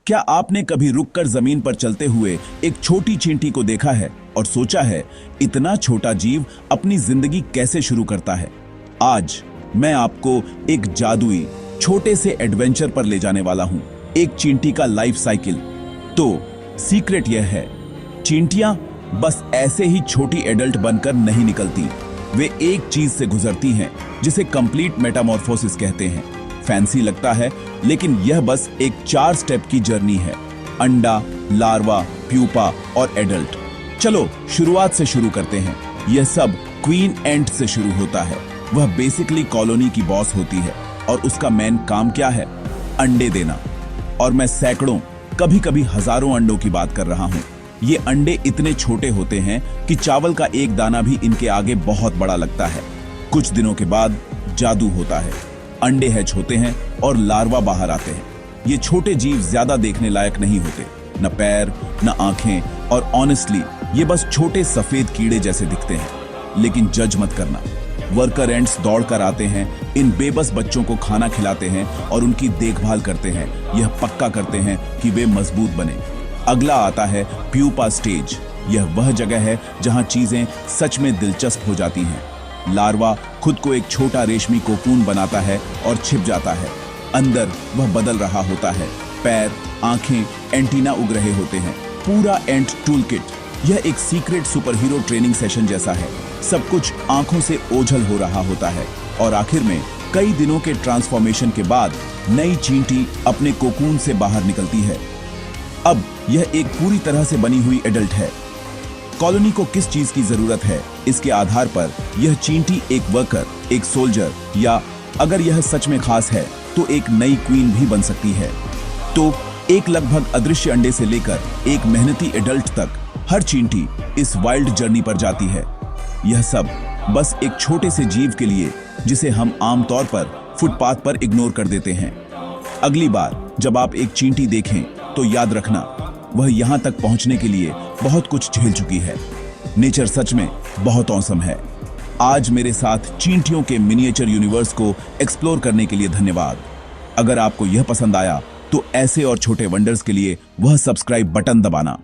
क्या आपने कभी रुककर जमीन पर चलते हुए एक छोटी चींटी को देखा है और सोचा है इतना छोटा जीव अपनी जिंदगी कैसे शुरू करता है? आज मैं आपको एक जादुई छोटे से एडवेंचर पर ले जाने वाला हूं, एक चींटी का लाइफ साइकिल। तो सीक्रेट यह है, चींटियां बस ऐसे ही छोटी एडल्ट बनकर नहीं निकलती, वे एक चीज से गुजरती हैं जिसे कंप्लीट मेटामॉर्फोसिस कहते हैं। फैंसी लगता है, लेकिन यह बस एक 4 स्टेप की जर्नी है: अंडा, लार्वा, प्यूपा और एडल्ट। चलो शुरुआत से शुरू करते हैं। यह सब क्वीन एंट से शुरू होता है। वह बेसिकली कॉलोनी की बॉस होती है और उसका मेन काम क्या है? अंडे देना। और मैं सैकड़ों, कभी कभी हजारों अंडों की बात कर रहा हूं। ये अंडे इतने छोटे होते हैं कि चावल का एक दाना भी इनके आगे बहुत बड़ा लगता है। कुछ दिनों के बाद जादू होता है, अंडे हैच होते हैं और लार्वा बाहर आते हैं। ये छोटे जीव ज्यादा देखने लायक नहीं होते, न पैर न आंखें, और ऑनेस्टली ये बस छोटे सफेद कीड़े जैसे दिखते हैं। लेकिन जज मत करना, वर्कर एंट्स दौड़कर आते हैं, इन बेबस बच्चों को खाना खिलाते हैं और उनकी देखभाल करते हैं। यह पक्का करते हैं कि वे मजबूत बने। अगला आता है प्यूपा स्टेज। यह वह जगह है जहां चीजें सच में दिलचस्प हो जाती हैं। लार्वा खुद को एक छोटा रेशमी कोकून बनाता है और छिप जाता है। अंदर वह बदल रहा होता है, पैर, आंखें, एंटीना उग रहे होते हैं। पूरा एंट टूल किट। यह एक secret super hero training session जैसा है। सब कुछ आंखों से ओझल हो रहा होता है और आखिर में कई दिनों के ट्रांसफॉर्मेशन के बाद नई चींटी अपने कोकून से बाहर निकलती है। अब यह एक पूरी तरह से बनी हुई एडल्ट है। कॉलोनी को किस चीज की जरूरत है, इसके आधार पर यह चींटी एक वर्कर, एक सोल्जर, या अगर यह सच में खास है तो एक नई क्वीन भी बन सकती है। तो एक लगभग अदृश्य अंडे से लेकर एक मेहनती एडल्ट तक हर चींटी इस वाइल्ड जर्नी पर जाती है। यह सब बस एक छोटे से जीव के लिए जिसे हम आमतौर पर फुटपाथ पर इग्नोर कर देते हैं। अगली बार जब आप एक चींटी देखें तो याद रखना, वह यहां तक पहुंचने के लिए बहुत कुछ झेल चुकी है। नेचर सच में बहुत औसम है। आज मेरे साथ चींटियों के मिनिएचर यूनिवर्स को एक्सप्लोर करने के लिए धन्यवाद। अगर आपको यह पसंद आया तो ऐसे और छोटे वंडर्स के लिए वह सब्सक्राइब बटन दबाना।